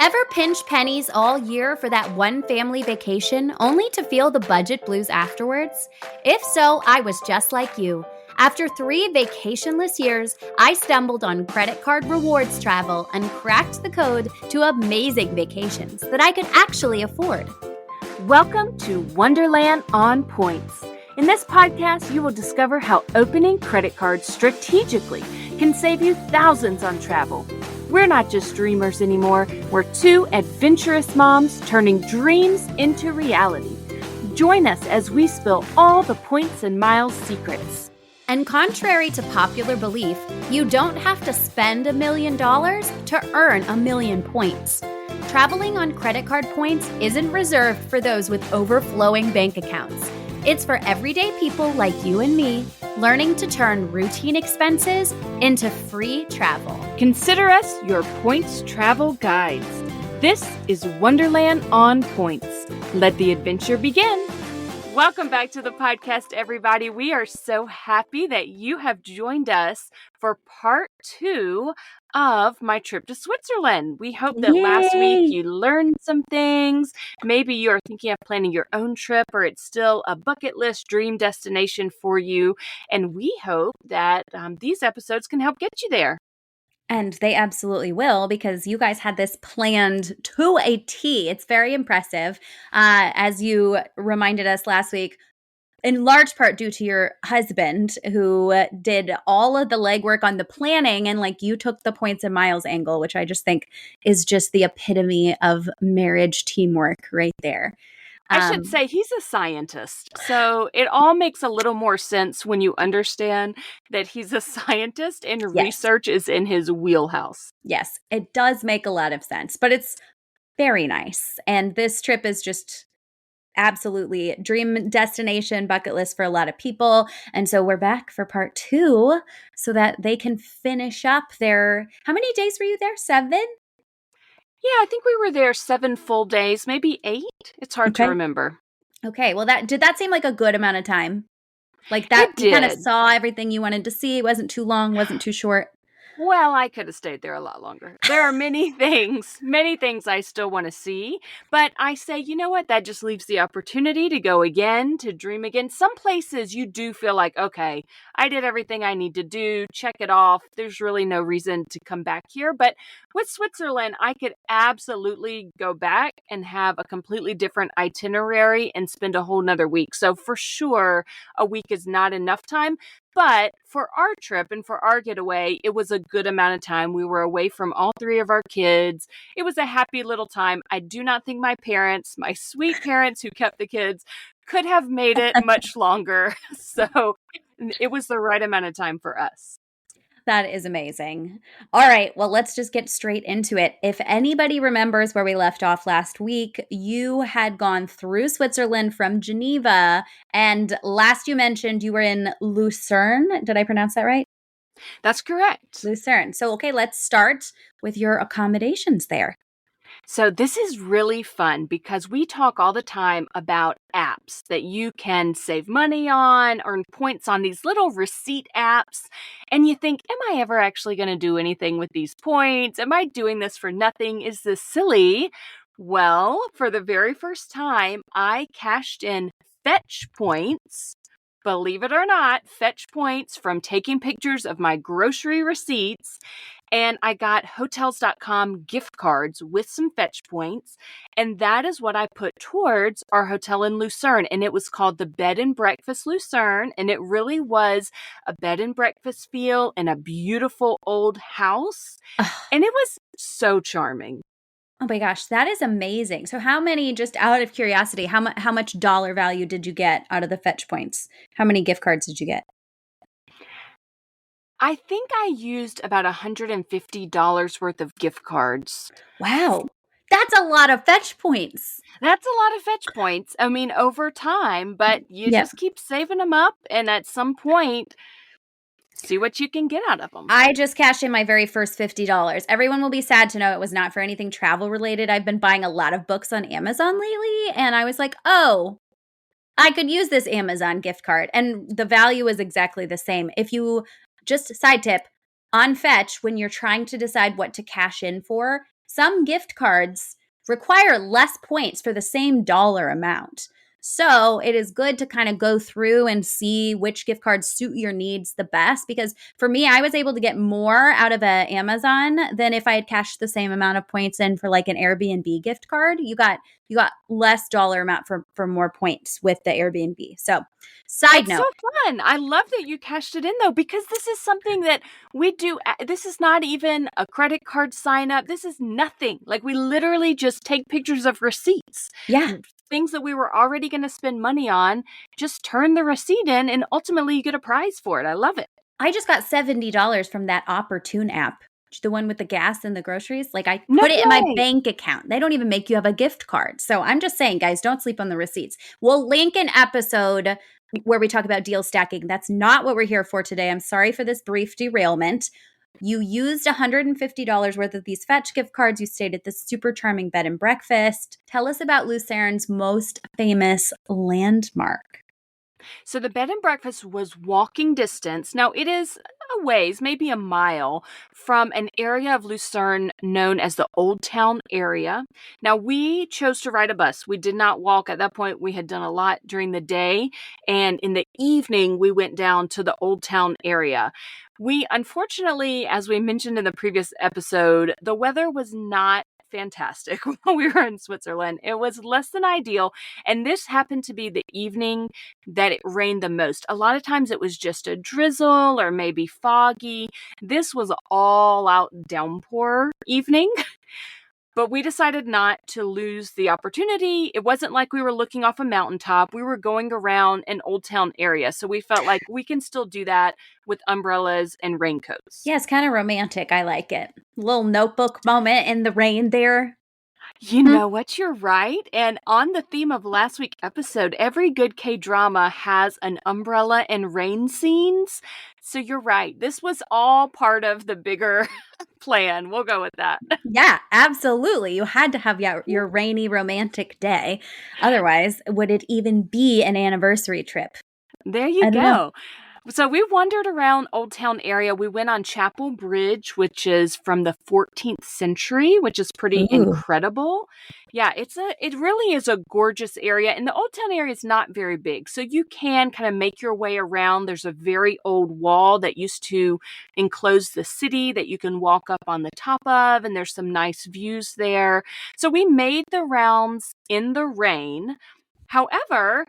Ever pinch pennies all year for that one family vacation only to feel the budget blues afterwards? If so, I was just like you. After 3 vacationless years, I stumbled on credit card rewards travel and cracked the code to amazing vacations that I could actually afford. Welcome to Wonderland on Points. In this podcast, you will discover how opening credit cards strategically can save you thousands on travel. We're not just dreamers anymore. We're 2 adventurous moms turning dreams into reality. Join us as we spill all the points and miles secrets. And contrary to popular belief, you don't have to spend $1 million to earn 1,000,000 points. Traveling on credit card points isn't reserved for those with overflowing bank accounts. It's for everyday people like you and me, learning to turn routine expenses into free travel. Consider us your points travel guides. This is Wonderland on Points. Let the adventure begin. Welcome back to the podcast, everybody. We are so happy that you have joined us for part 2 of my trip to Switzerland. We hope that last week you learned some things. Maybe you're thinking of planning your own trip, or it's still a bucket list dream destination for you. And we hope that these episodes can help get you there. And they absolutely will, because you guys had this planned to a T. It's very impressive. As you reminded us last week, in large part due to your husband, who did all of the legwork on the planning, and like you took the points and miles angle, which I just think is just the epitome of marriage teamwork right there. I should say he's a scientist, so it all makes a little more sense when you understand that he's a scientist and research is in his wheelhouse. Yes, it does make a lot of sense, but it's very nice. And this trip is just absolutely dream destination, bucket list for a lot of people. And so we're back for part 2 so that they can finish up their, how many days were you there? 7? Yeah, I think we were there 7 full days, maybe 8. It's hard to remember. Okay, well, did that seem like a good amount of time? Like that, you kind of saw everything you wanted to see. It wasn't too long, wasn't too short. Well, I could have stayed there a lot longer. There are many things I still want to see, but I say, you know what? That just leaves the opportunity to go again, to dream again. Some places you do feel like, okay, I did everything I need to do, check it off. There's really no reason to come back here. But with Switzerland, I could absolutely go back and have a completely different itinerary and spend a whole nother week. So for sure, a week is not enough time. But for our trip and for our getaway, it was a good amount of time. We were away from all 3 of our kids. It was a happy little time. I do not think my parents, my sweet parents who kept the kids, could have made it much longer. So it was the right amount of time for us. That is amazing. All right, well, let's just get straight into it. If anybody remembers where we left off last week, you had gone through Switzerland from Geneva, and last you mentioned you were in Lucerne. Did I pronounce that right? That's correct. Lucerne. So, okay, let's start with your accommodations there. So this is really fun because we talk all the time about apps that you can save money on, earn points on, these little receipt apps. And you think, am I ever actually going to do anything with these points? Am I doing this for nothing? Is this silly? Well, for the very first time, I cashed in fetch points. Believe it or not, fetch points from taking pictures of my grocery receipts. And I got Hotels.com gift cards with some fetch points. And that is what I put towards our hotel in Lucerne. And it was called the Bed and Breakfast Lucerne. And it really was a bed and breakfast feel in a beautiful old house. And it was so charming. Oh my gosh, that is amazing. So how many, just out of curiosity, how much dollar value did you get out of the fetch points? How many gift cards did you get? I think I used about $150 worth of gift cards. Wow. That's a lot of fetch points. That's a lot of fetch points. I mean, over time, but you just keep saving them up. And at some point, see what you can get out of them. I just cashed in my very first $50. Everyone will be sad to know it was not for anything travel related. I've been buying a lot of books on Amazon lately, and I was like, oh, I could use this Amazon gift card. And the value is exactly the same. If you, just side tip, on Fetch, when you're trying to decide what to cash in for, some gift cards require less points for the same dollar amount. So it is good to kind of go through and see which gift cards suit your needs the best. Because for me, I was able to get more out of a Amazon than if I had cashed the same amount of points in for like an Airbnb gift card. You got less dollar amount for more points with the Airbnb. So side That's so note, fun. I love that you cashed it in though, because this is something that we do. This is not even a credit card sign up. This is nothing. Like, we literally just take pictures of receipts, yeah, things that we were already going to spend money on, just turn the receipt in, and ultimately you get a prize for it. I love it. I just got $70 from that Opportune app, the one with the gas and the groceries. Like, I No put it in my way. bank account. They don't even make you have a gift card. So I'm just saying, guys, don't sleep on the receipts. We'll link an episode where we talk about deal stacking. That's not what we're here for today. I'm sorry for this brief derailment. You used $150 worth of these Fetch gift cards. You stayed at this super charming bed and breakfast. Tell us about Lucerne's most famous landmark. So the bed and breakfast was walking distance. Now, it is a ways, maybe a mile, from an area of Lucerne known as the Old Town area. Now, we chose to ride a bus. We did not walk. At that point, we had done a lot during the day. And in the evening, we went down to the Old Town area. We, unfortunately, as we mentioned in the previous episode, the weather was not fantastic while we were in Switzerland. It was less than ideal. And this happened to be the evening that it rained the most. A lot of times it was just a drizzle or maybe foggy. This was all out downpour evening. But we decided not to lose the opportunity. It wasn't like we were looking off a mountaintop. We were going around an Old Town area. So we felt like we can still do that with umbrellas and raincoats. Yeah, it's kind of romantic. I like it. Little notebook moment in the rain there. You know what? You're right. And on the theme of last week's episode, every good K-drama has an umbrella and rain scenes. So you're right. This was all part of the bigger plan. We'll go with that. Yeah, absolutely. You had to have your rainy romantic day. Otherwise, would it even be an anniversary trip? There you I don't know. go. So we wandered around Old Town area. We went on Chapel Bridge, which is from the 14th century, which is pretty Ooh. incredible. Yeah, it really is a gorgeous area. And the Old Town area is not very big, so you can kind of make your way around. There's a very old wall that used to enclose the city that you can walk up on the top of, and there's some nice views there. So we made the rounds in the rain. However,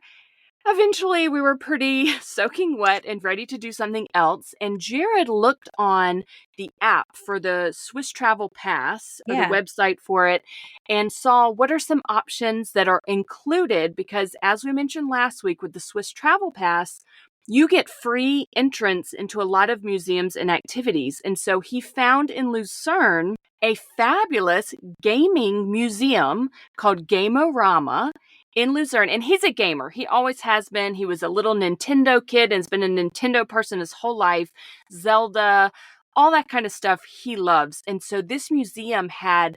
eventually, we were pretty soaking wet and ready to do something else. And Jared looked on the app for the Swiss Travel Pass, or the Yeah. website for it, and saw what are some options that are included. Because as we mentioned last week with the Swiss Travel Pass, you get free entrance into a lot of museums and activities. And so he found in Lucerne a fabulous gaming museum called Gamerama in Lucerne. And he's a gamer. He always has been. He was a little Nintendo kid and has been a Nintendo person his whole life. Zelda, all that kind of stuff he loves. And so this museum had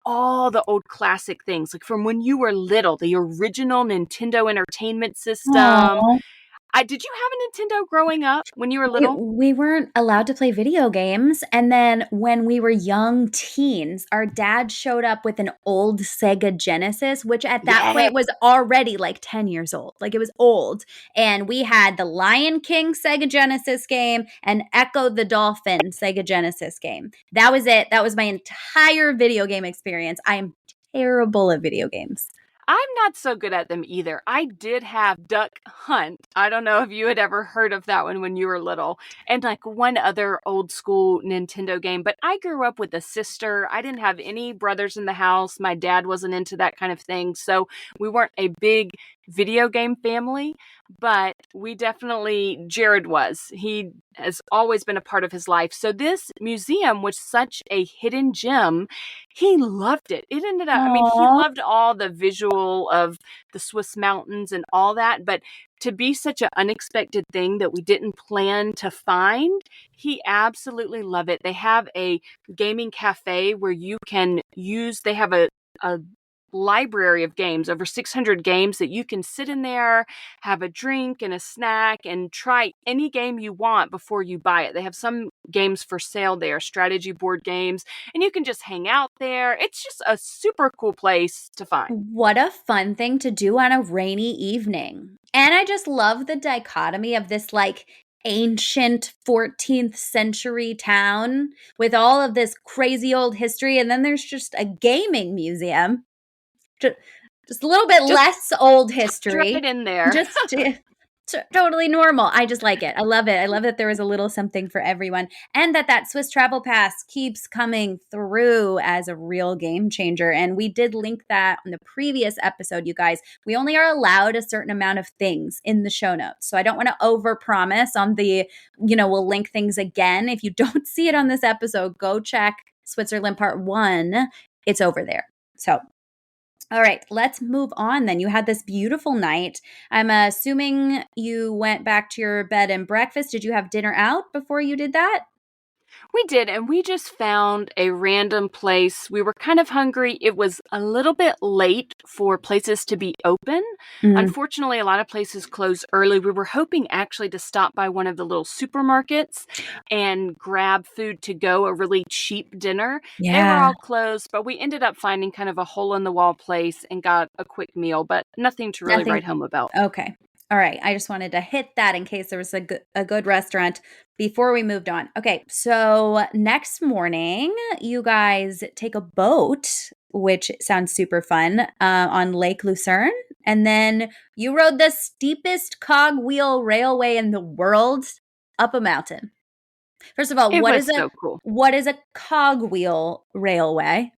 all the old classic things, like from when you were little, the original Nintendo Entertainment System. Aw. Did you have a Nintendo growing up when you were We, little? we weren't allowed to play video games. And then when we were young teens, our dad showed up with an old Sega Genesis, which at that Yeah. point was already like 10 years old. Like, it was old. And we had the Lion King Sega Genesis game and Echo the Dolphin Sega Genesis game. That was it. That was my entire video game experience. I am terrible at video games. I'm not so good at them either. I did have Duck Hunt. I don't know if you had ever heard of that one when you were little. And like one other old school Nintendo game. But I grew up with a sister. I didn't have any brothers in the house. My dad wasn't into that kind of thing. So we weren't a big video game family. But we definitely, Jared was. He has always been a part of his life. So this museum was such a hidden gem. He loved it. It ended up, I mean, he Aww. loved all the visual of the Swiss mountains and all that, but to be such an unexpected thing that we didn't plan to find, he absolutely loved it. They have a gaming cafe where you can they have a library of games, over 600 games that you can sit in there, have a drink and a snack, and try any game you want before you buy it. They have some games for sale there, strategy board games, and you can just hang out there. It's just a super cool place to find. What a fun thing to do on a rainy evening. And I just love the dichotomy of this like ancient 14th century town with all of this crazy old history. And then there's just a gaming museum, just, just a little bit Just less old right history. in there. Just totally normal. I just like it. I love it. I love that there was a little something for everyone, and that Swiss travel pass keeps coming through as a real game changer. And we did link that on the previous episode, you guys. We only are allowed a certain amount of things in the show notes, so I don't want to overpromise on the, we'll link things again. If you don't see it on this episode, go check Switzerland Part 1. It's over there. So all right, let's move on then. You had this beautiful night. I'm assuming you went back to your bed and breakfast. Did you have dinner out before you did that? We did, and we just found a random place. We were kind of hungry. It was a little bit late for places to be open. Mm, Unfortunately, a lot of places close early. We were hoping actually to stop by one of the little supermarkets and grab food to go, a really cheap dinner. They were yeah, all closed, but we ended up finding kind of a hole in the wall place and got a quick meal, but nothing to really nothing. write home about. Okay. All right. I just wanted to hit that in case there was a good restaurant before we moved on. Okay. So next morning, you guys take a boat, which sounds super fun, on Lake Lucerne. And then you rode the steepest cogwheel railway in the world up a mountain. First of all, It was so cool. what is a cogwheel railway?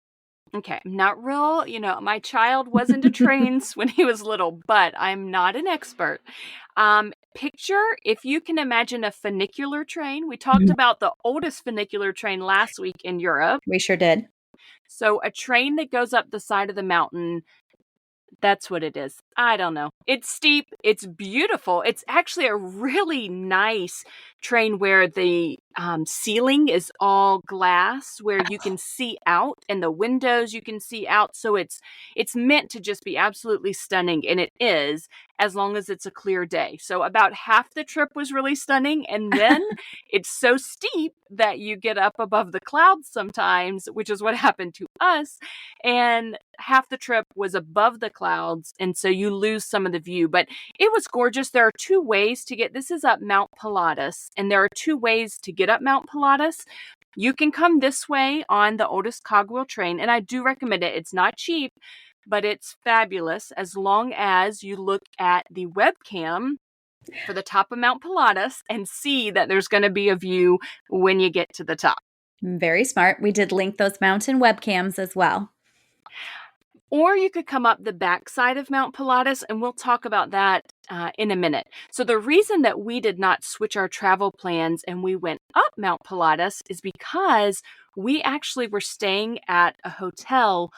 Okay, I'm not real, my child was into trains when he was little, but I'm not an expert. Picture, if you can imagine a funicular train. We talked Mhm. about the oldest funicular train last week in Europe. We sure did. So a train that goes up the side of the mountain. That's what it is. I don't know. It's steep. It's beautiful. It's actually a really nice train where the ceiling is all glass, where you can see out, and the windows you can see out. So it's meant to just be absolutely stunning, and it is, as long as it's a clear day. So about half the trip was really stunning, and then it's so steep that you get up above the clouds sometimes, which is what happened to us. And half the trip was above the clouds, and so you lose some of the view, but it was gorgeous. There are two ways to get, this is up Mount Pilatus, and there are two ways to get up Mount Pilatus. You can come this way on the oldest cogwheel train, and I do recommend it. It's not cheap, but it's fabulous as long as you look at the webcam for the top of Mount Pilatus and see that there's going to be a view when you get to the top. Very smart. We did link those mountain webcams as well. Or you could come up the backside of Mount Pilatus, and we'll talk about that in a minute. So the reason that we did not switch our travel plans and we went up Mount Pilatus is because we actually were staying at a hotel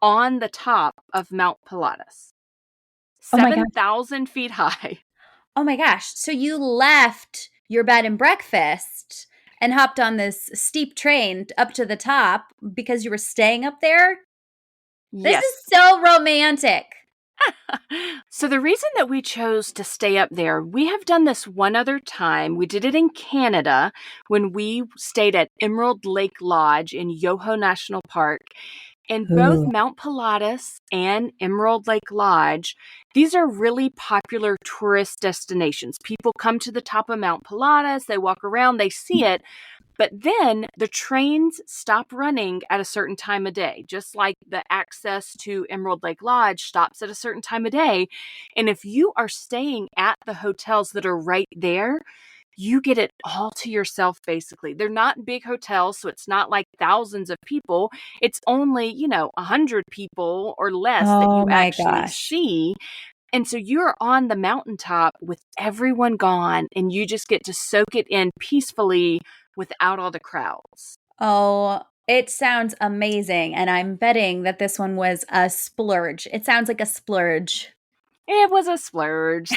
on the top of Mount Pilatus, Oh my gosh. 7,000 feet high. Oh my gosh. So you left your bed and breakfast and hopped on this steep train up to the top because you were staying up there? This Yes. is so romantic. So the reason that we chose to stay up there, we have done this one other time. We did it in Canada when we stayed at Emerald Lake Lodge in Yoho National Park. And both Ooh. Mount Pilatus and Emerald Lake Lodge, these are really popular tourist destinations. People come to the top of Mount Pilatus, they walk around, they see it. But then the trains stop running at a certain time of day, just like the access to Emerald Lake Lodge stops at a certain time of day. And if you are staying at the hotels that are right there, you get it all to yourself, basically. They're not big hotels, so it's not like thousands of people. It's only, 100 people or less that Oh you my actually gosh. see. And so you're on the mountaintop with everyone gone, and you just get to soak it in peacefully without all the crowds. Oh, it sounds amazing. And I'm betting that this one was a splurge. It sounds like a splurge. It was a splurge.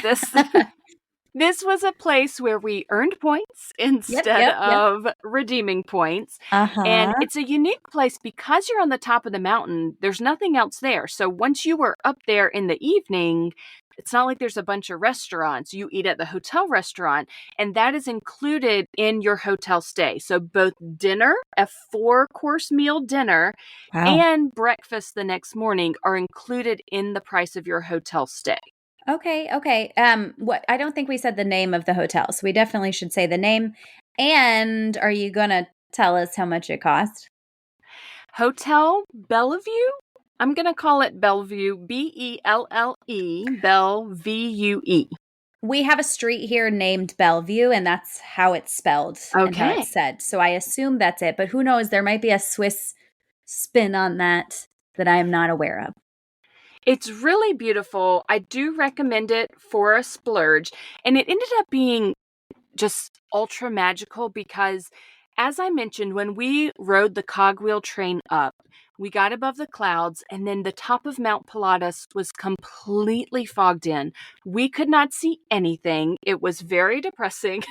This was a place where we earned points Yep, instead yep, yep. of redeeming points. And Uh-huh. it's a unique place because you're on the top of the mountain. There's nothing else there. So once you were up there in the evening, It's not like there's a bunch of restaurants. You eat at the hotel restaurant, and that is included in your hotel stay. So both dinner, a 4-course meal dinner, Wow. and breakfast the next morning are included in the price of your hotel stay. Okay, okay. What I don't think we said the name of the hotel, so we definitely should say the name. And are you gonna tell us how much it cost? Hotel Bellevue. I'm going to call it Bellevue, Belle, Bellevue. We have a street here named Bellevue, and that's how it's spelled and how Okay. it's said. So I assume that's it, but who knows? There might be a Swiss spin on that that I am not aware of. It's really beautiful. I do recommend it for a splurge. And it ended up being just ultra magical because, as I mentioned, when we rode the cogwheel train up, we got above the clouds, and then the top of Mount Pilatus was completely fogged in. We could not see anything. It was very depressing.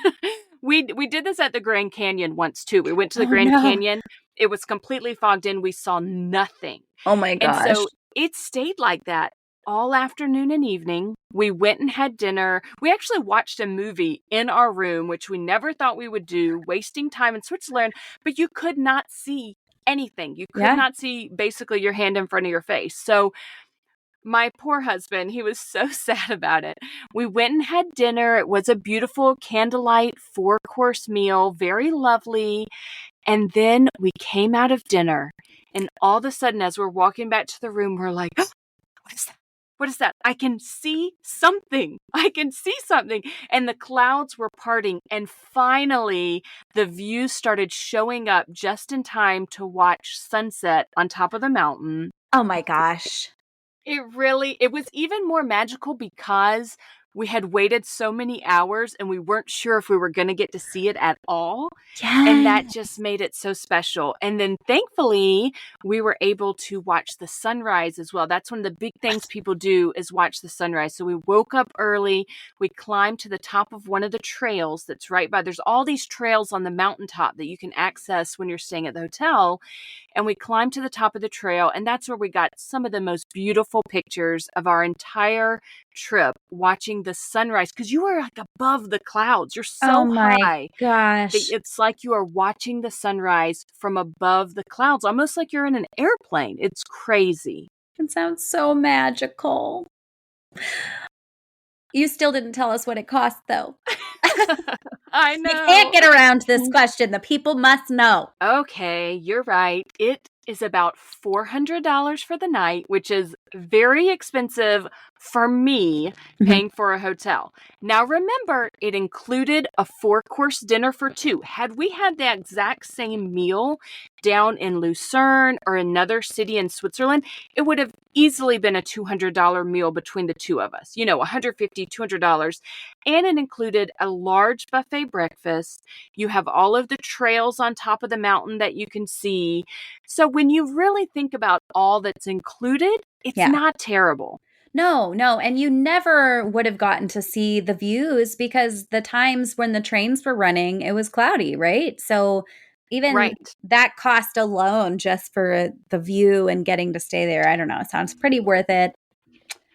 We did this at the Grand Canyon once too. We went to the Oh Grand no. Canyon. It was completely fogged in. We saw nothing. Oh my And gosh. so it stayed like that all afternoon and evening. We went and had dinner. We actually watched a movie in our room, which we never thought we would do, wasting time in Switzerland, but you could not see anything. You could Yeah. not see basically your hand in front of your face. So my poor husband, he was so sad about it. We went and had dinner. It was a beautiful candlelight 4-course meal, very lovely. And then we came out of dinner, and all of a sudden, as we're walking back to the room, we're like, "Oh, what is that? What is that? I can see something. I can see something." And the clouds were parting, and finally, the view started showing up just in time to watch sunset on top of the mountain. Oh my gosh. It was even more magical because we had waited so many hours and we weren't sure if we were going to get to see it at all. And that Yeah. just made it so special. And then thankfully, we were able to watch the sunrise as well. That's one of the big things people do is watch the sunrise. So we woke up early. We climbed to the top of one of the trails that's right by. There's all these trails on the mountaintop that you can access when you're staying at the hotel. And we climbed to the top of the trail, and that's where we got some of the most beautiful pictures of our entire trip watching the sunrise because you were like above the clouds. You're Oh so my high that gosh. it's like you are watching the sunrise from above the clouds, almost like you're in an airplane. It's crazy. It sounds so magical. You still didn't tell us what it cost, though. I You can't know. get around this question. The people must know. Okay, you're right. It is about $400 for the night, which is very expensive for me Mhm. paying for a hotel. Now remember, it included a 4-course dinner for two. Had we had the exact same meal down in Lucerne or another city in Switzerland, it would have easily been a $200 meal between the two of us. $150, $200. And it included a large buffet breakfast. You have all of the trails on top of the mountain that you can see. So when you really think about all that's included, it's Yeah. not terrible. No, no. And you never would have gotten to see the views because the times when the trains were running, it was cloudy, right? So even Right. that cost alone, just for the view and getting to stay there, I don't know, sounds pretty worth it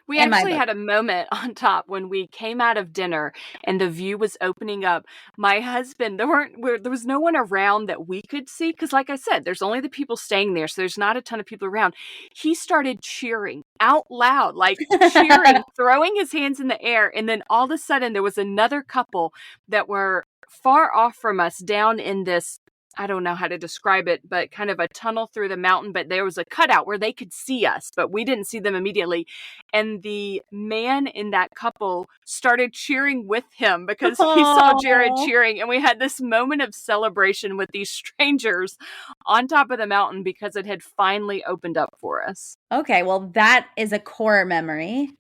We in my actually book. had a moment on top when we came out of dinner and the view was opening up. My husband, there was no one around that we could see because, like I said, there's only the people staying there, so there's not a ton of people around. He started cheering out loud, like cheering, throwing his hands in the air, and then all of a sudden there was another couple that were far off from us down in this. I don't know how to describe it, but kind of a tunnel through the mountain. But there was a cutout where they could see us, but we didn't see them immediately. And the man in that couple started cheering with him because he saw Jared Oh, cheering. And we had this moment of celebration with these strangers on top of the mountain because it had finally opened up for us. okay. Well, that is a core memory.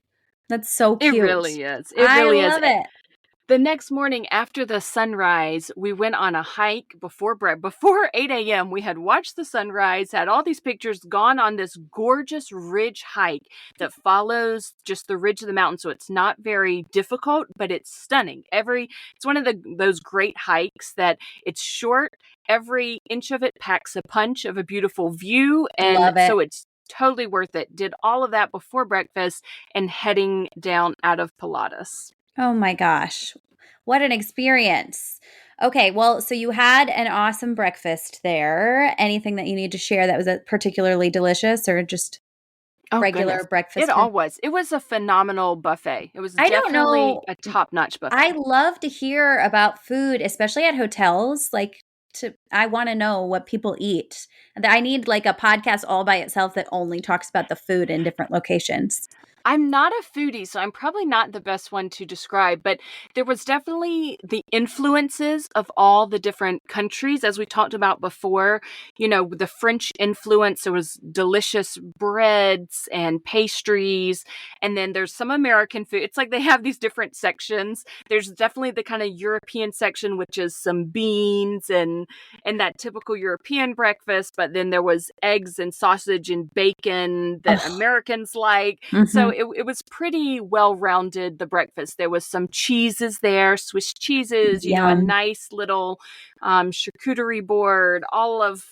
That's so It cute. really is. It I really is. love it. The next morning after the sunrise, we went on a hike before 8 a.m. We had watched the sunrise, had all these pictures, gone on this gorgeous ridge hike that follows just the ridge of the mountain. So it's not very difficult, but it's stunning. It's one of those great hikes that it's short. Every inch of it packs a punch of a beautiful view. And Love it. so it's totally worth it. Did all of that before breakfast and heading down out of Pilatus. Oh my gosh. What an experience. Okay, well, so you had an awesome breakfast there. Anything that you need to share that was particularly delicious or just Oh regular goodness. It breakfast food? all was. It was a phenomenal buffet. It was I don't definitely know. a top-notch I buffet. love to hear about food, especially at hotels. Like I want to know what people eat. And I need like a podcast all by itself that only talks about the food in different locations. I'm not a foodie, so I'm probably not the best one to describe, but there was definitely the influences of all the different countries, as we talked about before. You know, the French influence, there was delicious breads and pastries, and then there's some American food. It's like they have these different sections. There's definitely the kind of European section, which is some beans and that typical European breakfast, but then there was eggs and sausage and bacon that Oh, Americans like. So hmm. it was pretty well rounded, the breakfast. There was some cheeses there, Swiss cheeses, you know, a Yum. nice little charcuterie board, all of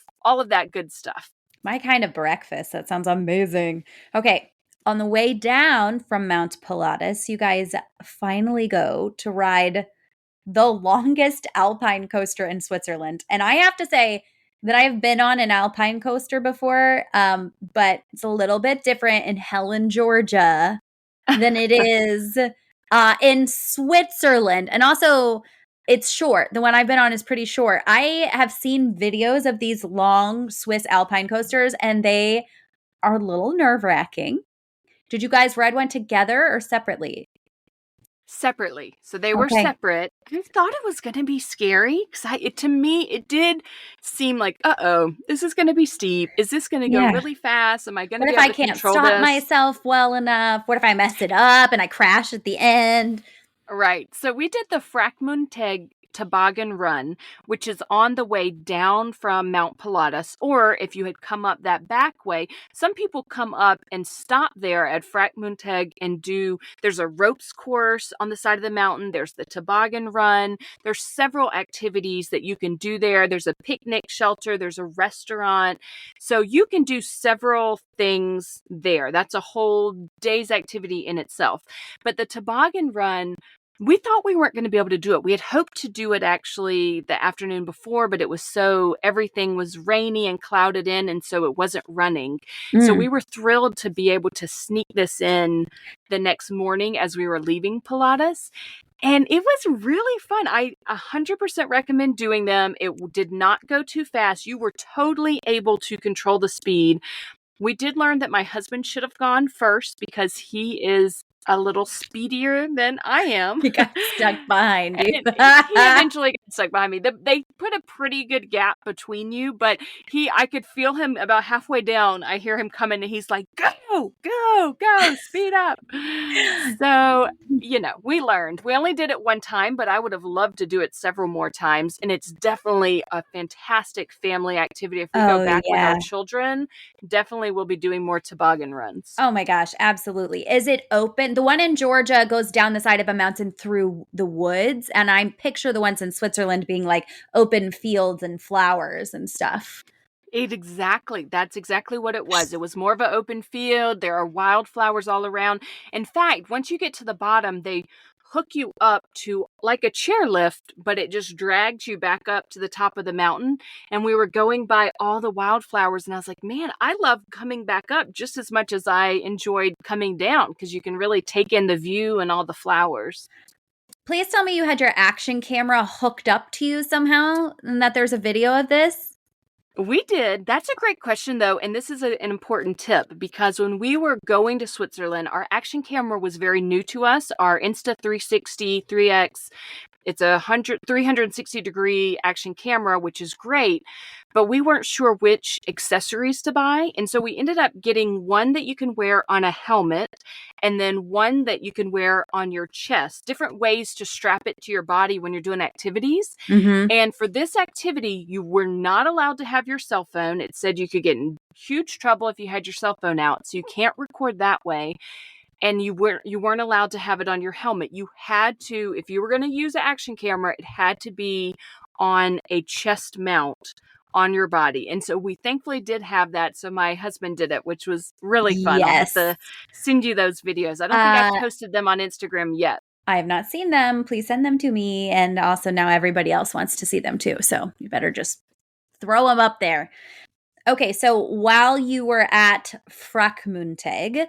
that good stuff. My kind of breakfast. That sounds amazing. Okay. On the way down from Mount Pilatus, you guys finally go to ride the longest alpine coaster in Switzerland. And I have to say that I've been on an alpine coaster before, but it's a little bit different in Helen, Georgia than it is in Switzerland. And also, it's short. The one I've been on is pretty short. I have seen videos of these long Swiss alpine coasters, and they are a little nerve wracking. Did you guys ride one together or separately? Separately. So they were Okay. separate. I thought it was going to be scary because to me, it did seem like, uh-oh, this is going to be steep. Is this going to go Yeah. really fast? Am I going to What be if able I to can't control stop this? myself well enough? What if I mess it up and I crash at the end? Right. So we did the Frackmunteg toboggan run, which is on the way down from Mount Pilatus. Or if you had come up that back way, some people come up and stop there at Frackmunteg and there's a ropes course on the side of the mountain. There's the toboggan run. There's several activities that you can do there. There's a picnic shelter. There's a restaurant. So you can do several things there. That's a whole day's activity in itself. But the toboggan run, we thought we weren't going to be able to do it. We had hoped to do it actually the afternoon before, but everything was rainy and clouded in, and so it wasn't running. So Mm. we were thrilled to be able to sneak this in the next morning as we were leaving Pilatus. And it was really fun. I 100% recommend doing them. It did not go too fast. You were totally able to control the speed. We did learn that my husband should have gone first because he is a little speedier than I am. He got stuck behind you. And he eventually got stuck behind me. They put a pretty good gap between you, but I could feel him about halfway down. I hear him coming and he's like, go, go, go, speed up. So, you know, we learned. We only did it one time, but I would have loved to do it several more times. And it's definitely a fantastic family activity. If we go Oh, back with our yeah. children, definitely we'll be doing more toboggan runs. Oh my gosh, absolutely. Is it open? The one in Georgia goes down the side of a mountain through the woods, and I picture the ones in Switzerland being like open fields and flowers and stuff. That's exactly what it was. It was more of an open field. There are wildflowers all around. In fact, once you get to the bottom, they hook you up to like a chairlift, but it just drags you back up to the top of the mountain. And we were going by all the wildflowers, and I was like, man, I love coming back up just as much as I enjoyed coming down because you can really take in the view and all the flowers. Please tell me you had your action camera hooked up to you somehow and that there's a video of this. We did. That's a great question, though. And this is an important tip because when we were going to Switzerland, our action camera was very new to us. Our Insta 360 3X, it's a 360-degree action camera, which is great, but we weren't sure which accessories to buy. And so we ended up getting one that you can wear on a helmet and then one that you can wear on your chest, different ways to strap it to your body when you're doing activities. Mm-hmm. And for this activity, you were not allowed to have your cell phone. It said you could get in huge trouble if you had your cell phone out. So you can't record that way. And you weren't allowed to have it on your helmet. You had to, if you were going to use an action camera, it had to be on a chest mount on your body. And so we thankfully did have that. So my husband did it, which was really fun. I'll have Yes. to send you those videos. I don't think I've posted them on Instagram yet. I have not seen them. Please send them to me. And also now everybody else wants to see them too. So you better just throw them up there. Okay, so while you were at Frackmunteg,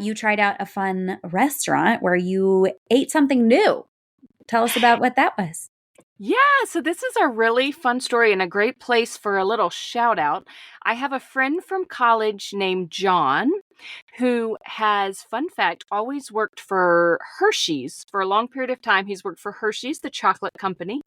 you tried out a fun restaurant where you ate something new. Tell us about what that was. Yeah, so this is a really fun story and a great place for a little shout out. I have a friend from college named John who has, fun fact, always worked for Hershey's for a long period of time. He's worked for Hershey's, the chocolate company.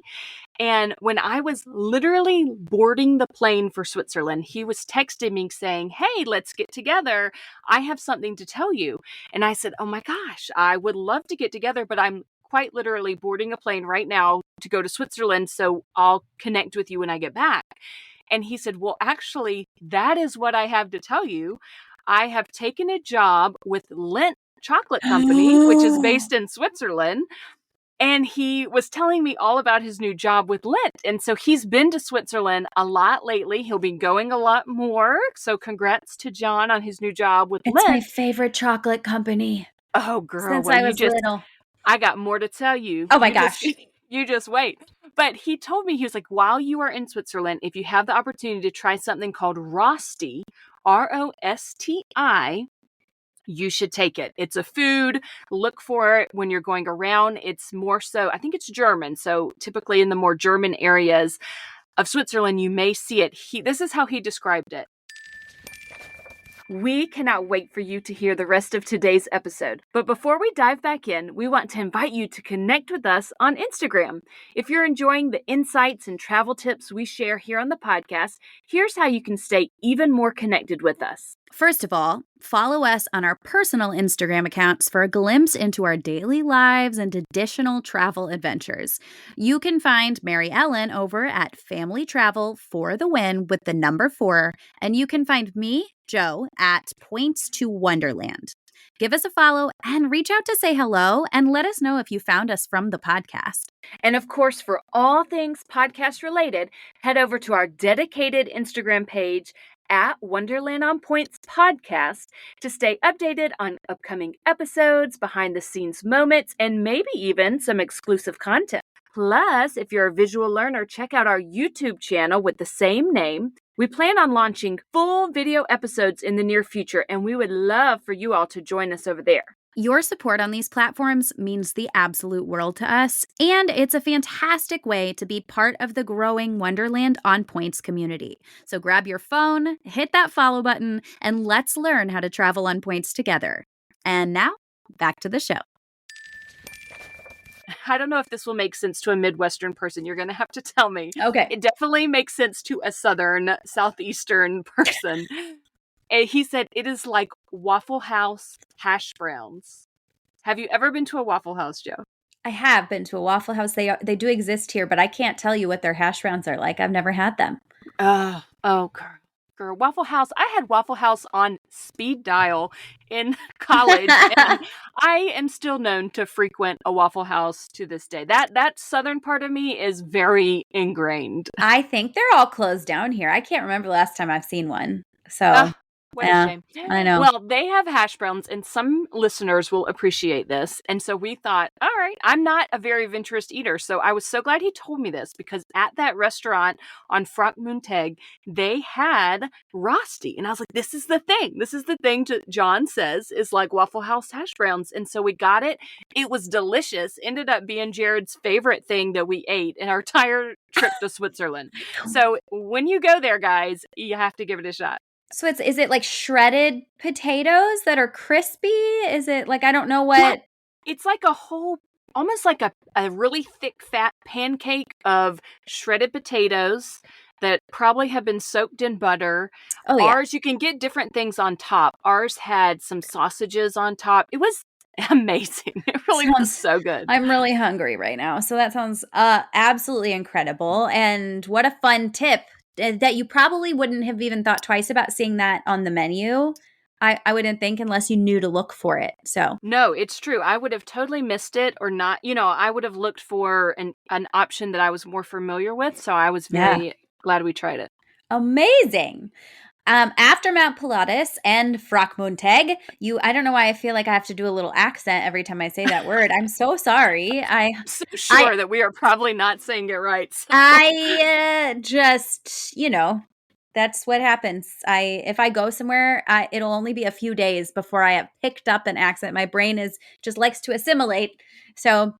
And when I was literally boarding the plane for Switzerland, he was texting me saying, "Hey, let's get together. I have something to tell you." And I said, "Oh my gosh, I would love to get together, but I'm quite literally boarding a plane right now to go to Switzerland. So I'll connect with you when I get back." And he said, "Well, actually, that is what I have to tell you. I have taken a job with Lindt Chocolate Company, which is based in Switzerland." And he was telling me all about his new job with Lindt. And so he's been to Switzerland a lot lately. He'll be going a lot more. So congrats to John on his new job with It's my Lindt. favorite chocolate company. Oh, girl. Since Well, I was little. I got more to tell you. Oh my gosh. You just wait. But he told me, he was like, while you are in Switzerland, if you have the opportunity to try something called Rosti, Rosti, you should take it. It's a food. Look for it when you're going around. It's more so, I think it's German. So typically in the more German areas of Switzerland, you may see it. This is how he described it. We cannot wait for you to hear the rest of today's episode. But before we dive back in, we want to invite you to connect with us on Instagram. If you're enjoying the insights and travel tips we share here on the podcast, here's how you can stay even more connected with us. First of all, follow us on our personal Instagram accounts for a glimpse into our daily lives and additional travel adventures. You can find Mary Ellen over at Family Travel for the Win with the number 4, and you can find me, Joe, at Points to Wonderland. Give us a follow and reach out to say hello and let us know if you found us from the podcast. And of course, for all things podcast related, head over to our dedicated Instagram page at Wonderland on Points Podcast to stay updated on upcoming episodes, behind the scenes moments, and maybe even some exclusive content. Plus, if you're a visual learner, check out our YouTube channel with the same name. We plan on launching full video episodes in the near future, and we would love for you all to join us over there. Your support on these platforms means the absolute world to us, and it's a fantastic way to be part of the growing Wonderland on Points community. So grab your phone, hit that follow button, and let's learn how to travel on Points together. And now, back to the show. I don't know if this will make sense to a Midwestern person. You're going to have to tell me. Okay. It definitely makes sense to a Southern, Southeastern person. He said it is like Waffle House hash browns. Have you ever been to a Waffle House, Joe? I have been to a Waffle House. They do exist here, but I can't tell you what their hash browns are like. I've never had them. Oh, girl. Waffle House. I had Waffle House on speed dial in college, and I am still known to frequent a Waffle House to this day. That southern part of me is very ingrained. I think they're all closed down here. I can't remember the last time I've seen one. So what a shame. I know. Well, they have hash browns, and some listeners will appreciate this. And so we thought, all right, I'm not a very adventurous eater. So I was so glad he told me this, because at that restaurant on Frackmunteg, they had Rosti. And I was like, this is the thing. This is the thing John says is like Waffle House hash browns. And so we got it. It was delicious. Ended up being Jared's favorite thing that we ate in our entire trip to Switzerland. So when you go there, guys, you have to give it a shot. So is it like shredded potatoes that are crispy? Is it like, I don't know what? Yeah, it's like a whole, almost like a really thick, fat pancake of shredded potatoes that probably have been soaked in butter. Oh, yeah. Ours, you can get different things on top. Ours had some sausages on top. It was amazing. It really was so good. I'm really hungry right now. So that sounds absolutely incredible. And what a fun tip that you probably wouldn't have even thought twice about seeing that on the menu. I wouldn't think, unless you knew to look for it. So no, it's true. I would have totally missed it, or not. I would have looked for an option that I was more familiar with. So I was very glad we tried it. Amazing. After Mount Pilatus and Frockmonteg, I don't know why I feel like I have to do a little accent every time I say that word. I'm so sorry. So I, sure that we are probably not saying it right. So. just, that's what happens. If I go somewhere, it'll only be a few days before I have picked up an accent. My brain is just likes to assimilate. So,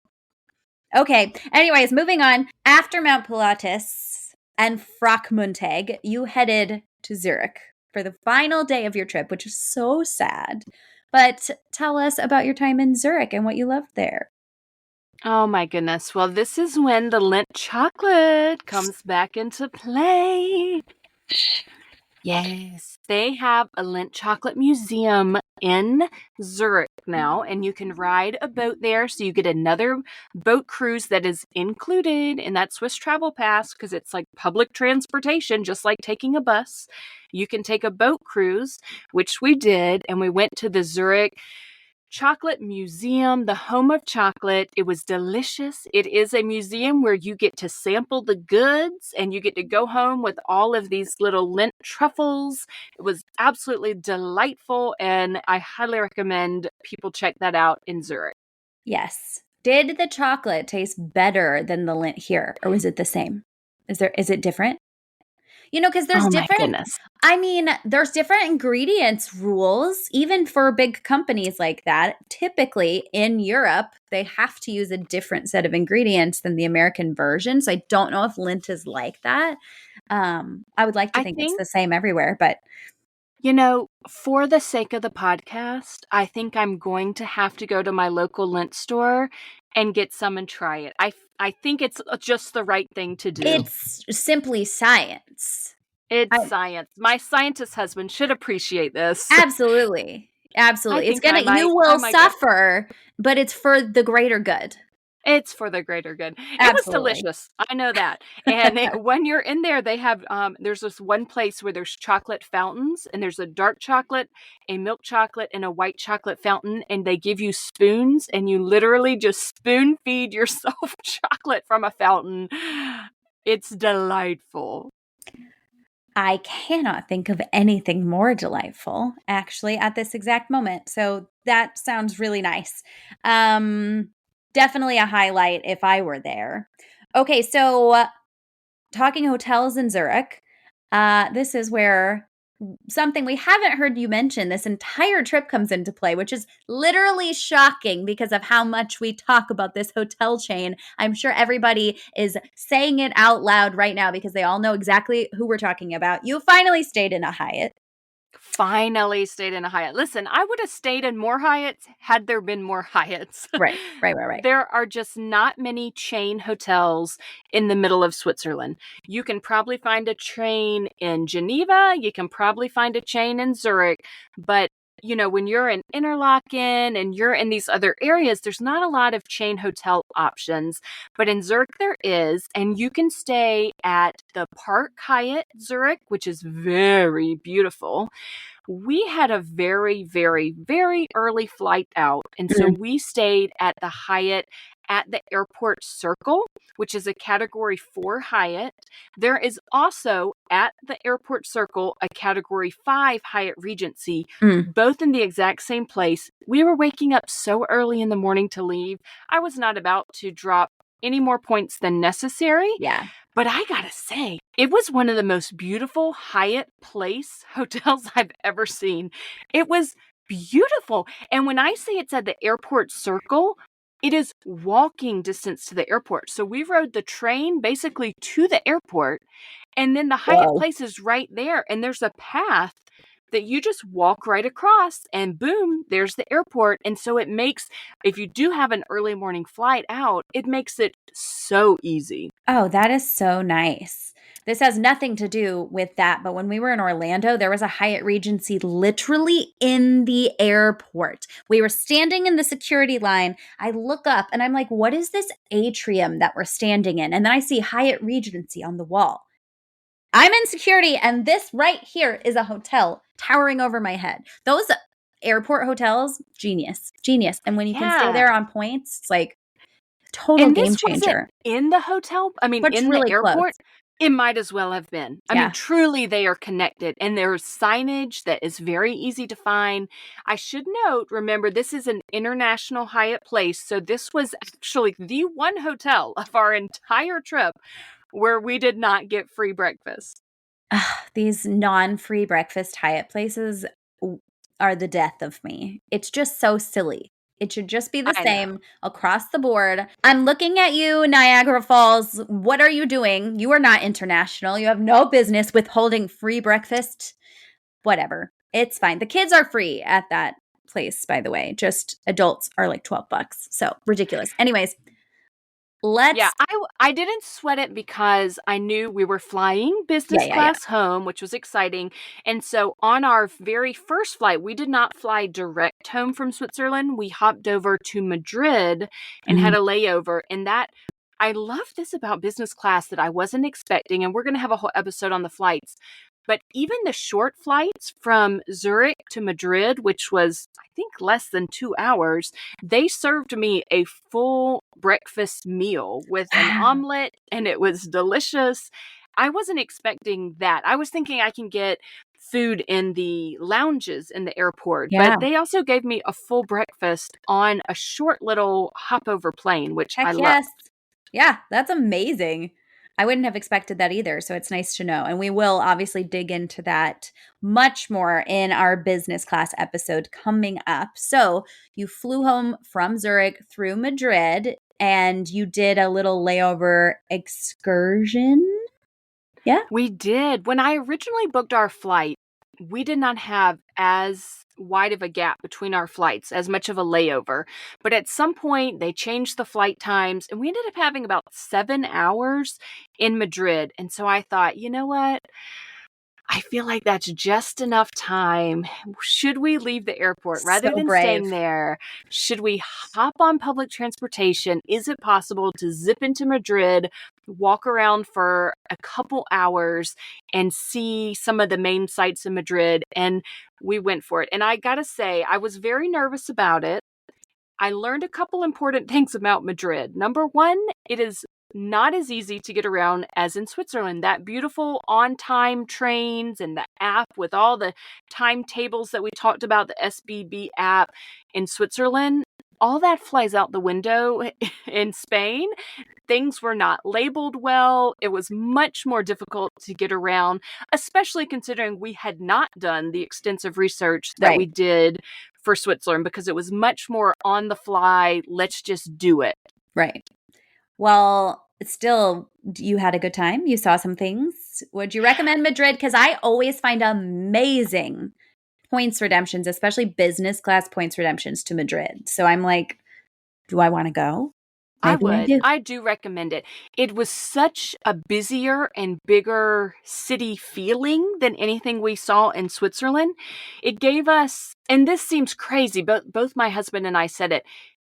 okay. Anyways, moving on. After Mount Pilatus and Frockmonteg, you headed to Zurich for the final day of your trip, which is so sad. But tell us about your time in Zurich and what you loved there. Oh my goodness. Well, this is when the Lindt Chocolate comes back into play. Yes. They have a Lindt Chocolate Museum in Zurich now, and you can ride a boat there. So you get another boat cruise that is included in that Swiss Travel Pass because it's like public transportation, just like taking a bus. You can take a boat cruise, which we did, and we went to the Zurich Chocolate Museum, the home of chocolate. It was delicious. It is a museum where you get to sample the goods and you get to go home with all of these little Lindt truffles. It was absolutely delightful, and I highly recommend people check that out in Zurich. Yes. Did the chocolate taste better than the Lindt here, or was it the same? Is it different? Because Oh my goodness. there's different ingredients rules, even for big companies like that. Typically in Europe, they have to use a different set of ingredients than the American version. So I don't know if Lindt is like that. I would like to I think it's think, the same everywhere, but for the sake of the podcast, I think I'm going to have to go to my local Lindt store and get some and try it. I think it's just the right thing to do. it's simply science. It's I, science. My scientist husband should appreciate this. absolutely. I Absolutely. think You I will might go. suffer, but it's for the greater good. It's for the greater good. It was Absolutely. delicious. I know that. And when you're in there, they have there's this one place where there's chocolate fountains, and there's a dark chocolate, a milk chocolate, and a white chocolate fountain, and they give you spoons, and you literally just spoon feed yourself chocolate from a fountain. It's delightful. I cannot think of anything more delightful, actually, at this exact moment. So that sounds really nice. Definitely a highlight if I were there. Okay, so talking hotels in Zurich, this is where something we haven't heard you mention this entire trip comes into play, which is literally shocking because of how much we talk about this hotel chain. I'm sure everybody is saying it out loud right now because they all know exactly who we're talking about. You finally stayed in a Hyatt. Finally stayed in a Hyatt. Listen, I would have stayed in more Hyatts had there been more Hyatts. Right, right, right, right. There are just not many chain hotels in the middle of Switzerland. You can probably find a chain in Geneva. You can probably find a chain in Zurich. But, when you're in Interlaken and you're in these other areas, there's not a lot of chain hotel options. But in Zurich, there is. And you can stay at the Park Hyatt Zurich, which is very beautiful. We had a very, very, very early flight out. And so Mm, we stayed at the Hyatt at the Airport Circle, which is a Category 4 Hyatt. There is also at the Airport Circle a Category 5 Hyatt Regency, mm, both in the exact same place. We were waking up so early in the morning to leave. I was not about to drop any more points than necessary. yeah. But I gotta say, it was one of the most beautiful Hyatt Place hotels I've ever seen. It was beautiful. And when I say it's at the Airport Circle, it is walking distance to the airport. So we rode the train basically to the airport, and then the Hyatt Whoa. Place is right there. And there's a path that you just walk right across, and boom, there's the airport. And so it makes, if you do have an early morning flight out, it makes it so easy. Oh, that is so nice. This has nothing to do with that, but when we were in Orlando, there was a Hyatt Regency literally in the airport. We were standing in the security line. I look up and I'm like, what is this atrium that we're standing in? And then I see Hyatt Regency on the wall. I'm in security, and this right here is a hotel towering over my head. Those airport hotels, genius, genius. And when you can stay Yeah. there on points, it's like total And game this wasn't changer, in the hotel, I mean, but it's in the really close. airport. It might as well have been. I mean, Yeah. truly, they are connected, and there's signage that is very easy to find. I should note, remember, this is an international Hyatt place, so this was actually the one hotel of our entire trip where we did not get free breakfast. These non-free breakfast Hyatt places are the death of me. It's just so silly. It should just be the I know. same across the board. I'm looking at you, Niagara Falls. What are you doing? You are not international. You have no business withholding free breakfast. Whatever. It's fine. The kids are free at that place, by the way. Just adults are like $12. So ridiculous. Anyways, Yeah, let's. I didn't sweat it because I knew we were flying Yeah, business yeah, yeah. class home, which was exciting. And so on our very first flight, we did not fly direct home from Switzerland. We hopped over to Madrid and had Mm. a layover. And that I love this about business class that I wasn't expecting. And we're going to have a whole episode on the flights. But even the short flights from Zurich to Madrid, which was, I think, less than 2 hours, they served me a full breakfast meal with an omelet, and it was delicious. I wasn't expecting that. I was thinking I can get food in the lounges in the airport, Yeah. but they also gave me a full breakfast on a short little hopover plane, which I Heck love. yes. Yeah, that's amazing. I wouldn't have expected that either. So it's nice to know. And we will obviously dig into that much more in our business class episode coming up. So you flew home from Zurich through Madrid and you did a little layover excursion. Yeah. We did. When I originally booked our flight, we did not have as wide of a gap between our flights, as much of a layover. But at some point, they changed the flight times, and we ended up having about 7 hours in Madrid. And so I thought, you know what? I feel like that's just enough time. Should we leave the airport rather So than brave. staying there? Should we hop on public transportation? Is it possible to zip into Madrid, walk around for a couple hours, and see some of the main sites in Madrid? And we went for it. And I gotta say, I was very nervous about it. I learned a couple important things about Madrid. Number one, it is not as easy to get around as in Switzerland. That beautiful on time trains and the app with all the timetables that we talked about, the SBB app in Switzerland, all that flies out the window in Spain. Things were not labeled well. It was much more difficult to get around, especially considering we had not done the extensive research that we Right. did for Switzerland because it was much more on the fly. Let's just do it. Right. Well, still, you had a good time. You saw some things. Would you recommend Madrid? Because I always find amazing points redemptions, especially business class points redemptions to Madrid. So I'm like, do I want to go? I Maybe I would. do. I do recommend it. It was such a busier and bigger city feeling than anything we saw in Switzerland. It gave us, and this seems crazy, but both my husband and I said it,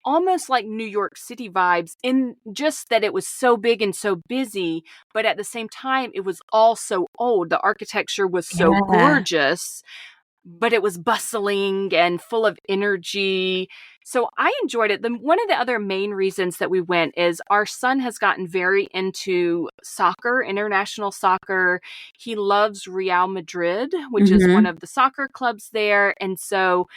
almost like New York City vibes in just that it was so big and so busy, but at the same time, it was all so old. The architecture was so Yeah. gorgeous, but it was bustling and full of energy. So I enjoyed it. One of the other main reasons that we went is our son has gotten very into soccer, international soccer. He loves Real Madrid, which is one Hmm. of the soccer clubs there. And so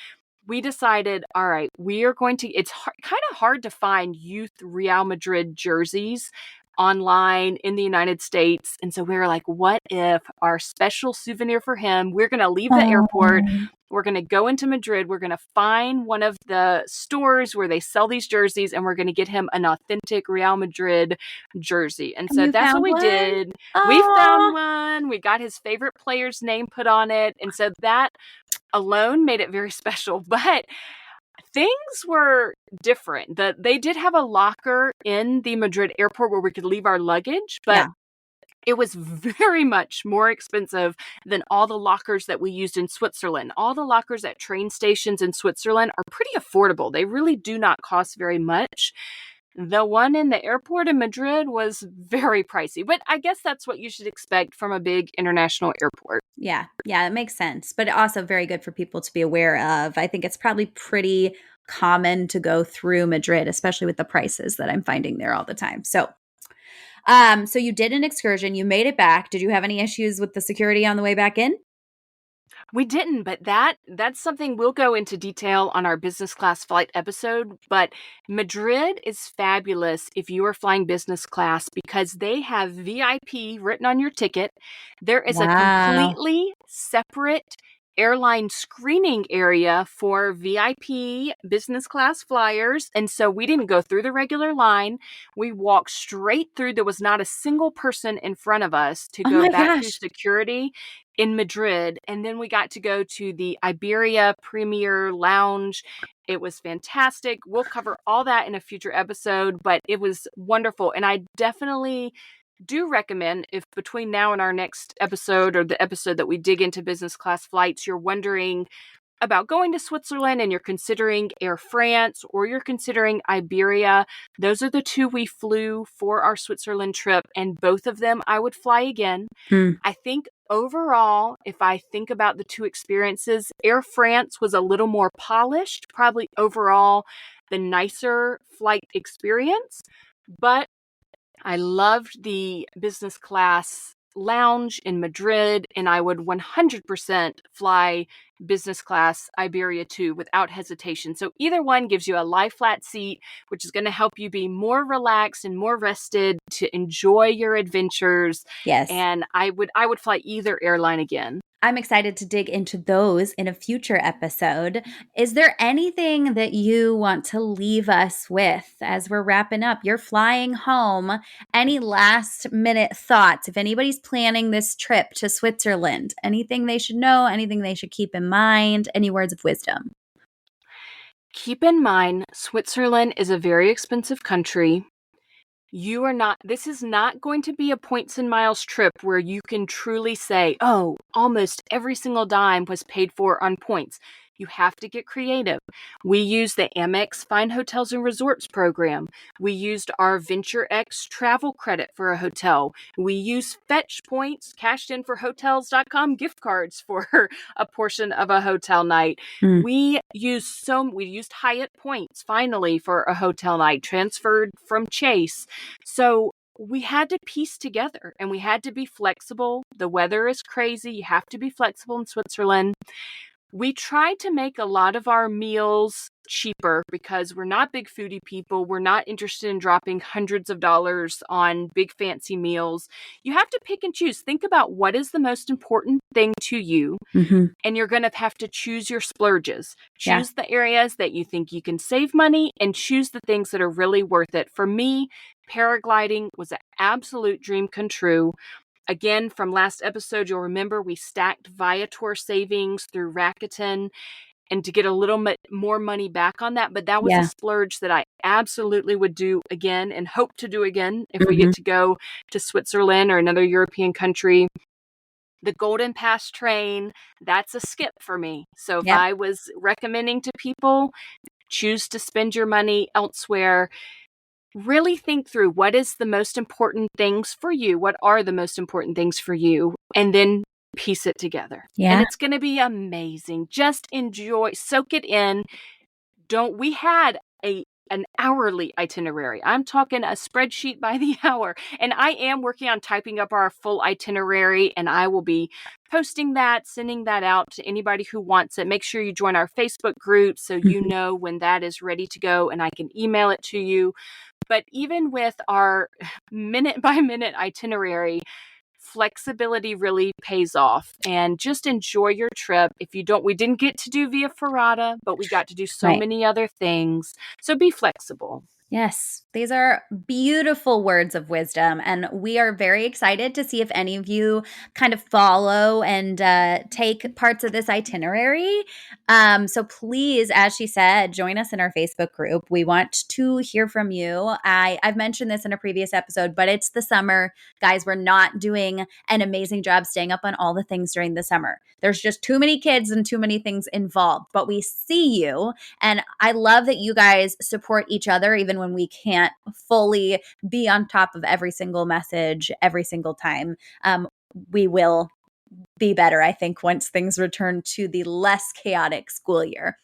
we decided, all right, we are going to, it's kind of hard to find youth Real Madrid jerseys online in the United States. And so we were like, what if our special souvenir for him, we're going to leave the airport, Oh, we're going to go into Madrid, we're going to find one of the stores where they sell these jerseys, and we're going to get him an authentic Real Madrid jersey. And and so you that's what found we one? did. We found Oh, one. We got his favorite player's name put on it. And so that alone made it very special. But things were different. They did have a locker in the Madrid airport where we could leave our luggage, but yeah. it was very much more expensive than all the lockers that we used in Switzerland. All the lockers at train stations in Switzerland are pretty affordable. They really do not cost very much. The one in the airport in Madrid was very pricey, but I guess that's what you should expect from a big international airport. Yeah. Yeah. It makes sense. But also very good for people to be aware of. I think it's probably pretty common to go through Madrid, especially with the prices that I'm finding there all the time. So So you did an excursion, you made it back. Did you have any issues with the security on the way back in? We didn't, but that's something we'll go into detail on our business class flight episode. But Madrid is fabulous if you are flying business class because they have VIP written on your ticket. There is a Wow. completely separate airline screening area for VIP business class flyers. And so we didn't go through the regular line. We walked straight through. There was not a single person in front of us to Oh go my back through gosh. security in Madrid. And then we got to go to the Iberia Premier Lounge. It was fantastic. We'll cover all that in a future episode, but it was wonderful. And I definitely do recommend, if between now and our next episode or the episode that we dig into business class flights, you're wondering about going to Switzerland and you're considering Air France or you're considering Iberia, those are the two we flew for our Switzerland trip, and both of them I would fly again. Hmm. I think overall, if I think about the two experiences, Air France was a little more polished, probably overall the nicer flight experience, but I loved the business class lounge in Madrid, and I would 100% fly business class Iberia too without hesitation. So either one gives you a lie flat seat, which is going to help you be more relaxed and more rested to enjoy your adventures. Yes. And I would fly either airline again. I'm excited to dig into those in a future episode. Is there anything that you want to leave us with as we're wrapping up? You're flying home. Any last minute thoughts? If anybody's planning this trip to Switzerland, anything they should know, anything they should keep in mind, any words of wisdom? Keep in mind, Switzerland is a very expensive country. This is not going to be a points and miles trip where you can truly say, oh, almost every single dime was paid for on points. You have to get creative. We used the Amex Fine Hotels and Resorts program. We used our Venture X travel credit for a hotel. We used Fetch points cashed in for hotels.com gift cards for a portion of a hotel night. Hmm. We used Hyatt points finally for a hotel night transferred from Chase. So we had to piece together and we had to be flexible. The weather is crazy. You have to be flexible in Switzerland. We tried to make a lot of our meals cheaper because we're not big foodie people. We're not interested in dropping hundreds of dollars on big fancy meals. You have to pick and choose. Think about what is the most important thing to you, Mm-hmm. and you're going to have to choose your splurges. Yeah. Choose the areas that you think you can save money and choose the things that are really worth it. For me, paragliding was an absolute dream come true. Again, from last episode, you'll remember we stacked Viator savings through Rakuten and to get a little bit more money back on that. But that was a Yeah. splurge that I absolutely would do again and hope to do again if we Mm-hmm. get to go to Switzerland or another European country. The Golden Pass train, that's a skip for me. So if Yep. I was recommending to people, choose to spend your money elsewhere. Really think through what is the most important things for you. What are the most important things for you? And then piece it together. And Yeah. it's going to be amazing. Just enjoy, soak it in. We had an hourly itinerary. I'm talking a spreadsheet by the hour. And I am working on typing up our full itinerary, and I will be posting that, sending that out to anybody who wants it. Make sure you join our Facebook group so you Mm-hmm. know when that is ready to go and I can email it to you. But even with our minute by minute itinerary, flexibility really pays off, and just enjoy your trip. We didn't get to do Via Ferrata, but we got to do so Right. many other things. So be flexible. Yes, these are beautiful words of wisdom. And we are very excited to see if any of you kind of follow and take parts of this itinerary. So please, as she said, join us in our Facebook group. We want to hear from you. I've mentioned this in a previous episode, but it's the summer. Guys, we're not doing an amazing job staying up on all the things during the summer. There's just too many kids and too many things involved, but we see you. And I love that you guys support each other, even when we can't fully be on top of every single message every single time. We will be better, I think, once things return to the less chaotic school year.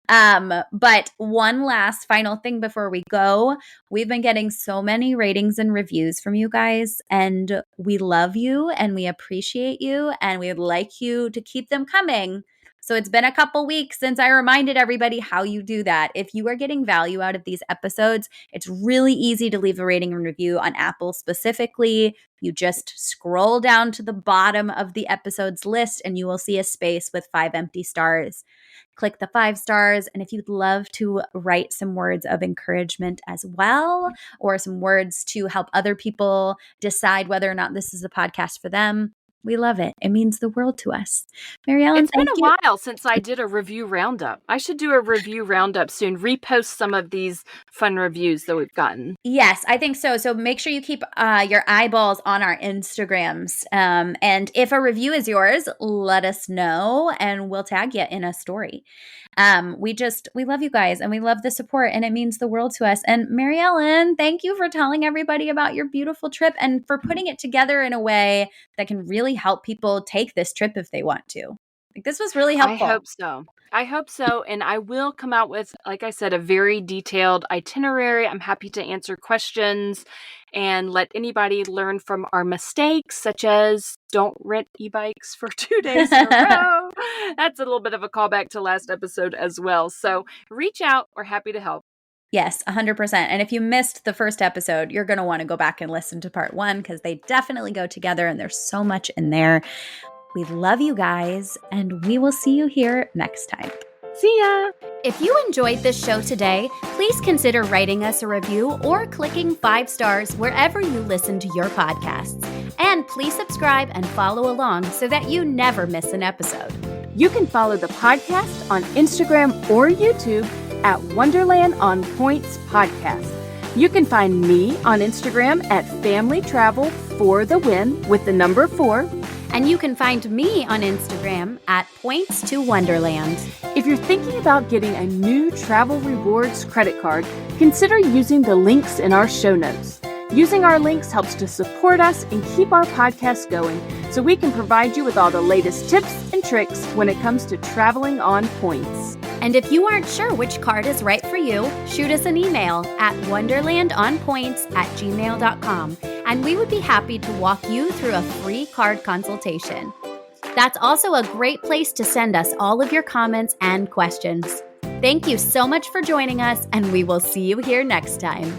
But one last final thing before we go. We've been getting so many ratings and reviews from you guys, and we love you and we appreciate you, and we'd like you to keep them coming. So it's been a couple weeks since I reminded everybody how you do that. If you are getting value out of these episodes, it's really easy to leave a rating and review on Apple specifically. You just scroll down to the bottom of the episode's list and you will see a space with 5 empty stars. Click the 5 stars. And if you'd love to write some words of encouragement as well, or some words to help other people decide whether or not this is a podcast for them, we love it. It means the world to us. Mary Ellen, It's been thank a you. while since I did a review roundup. I should do a review roundup soon. Repost some of these fun reviews that we've gotten. Yes, I think so. So make sure you keep your eyeballs on our Instagrams. And if a review is yours, let us know and we'll tag you in a story. We love you guys and we love the support and it means the world to us. And Mary Ellen, thank you for telling everybody about your beautiful trip and for putting it together in a way that can really help people take this trip if they want to. Like, this was really helpful. I hope so. And I will come out with, like I said, a very detailed itinerary. I'm happy to answer questions and let anybody learn from our mistakes, such as don't rent e-bikes for 2 days in a row. That's a little bit of a callback to last episode as well. So reach out. We're happy to help. Yes, 100%. And if you missed the first episode, you're going to want to go back and listen to part 1 because they definitely go together and there's so much in there. We love you guys, and we will see you here next time. See ya! If you enjoyed this show today, please consider writing us a review or clicking 5 stars wherever you listen to your podcasts. And please subscribe and follow along so that you never miss an episode. You can follow the podcast on Instagram or YouTube at Wonderland on Points Podcast. You can find me on Instagram at Family Travel for the Win with the number 4. And you can find me on Instagram at Points to Wonderland. If you're thinking about getting a new travel rewards credit card, consider using the links in our show notes. Using our links helps to support us and keep our podcast going so we can provide you with all the latest tips and tricks when it comes to traveling on points. And if you aren't sure which card is right for you, shoot us an email at wonderlandonpoints@gmail.com, and we would be happy to walk you through a free card consultation. That's also a great place to send us all of your comments and questions. Thank you so much for joining us, and we will see you here next time.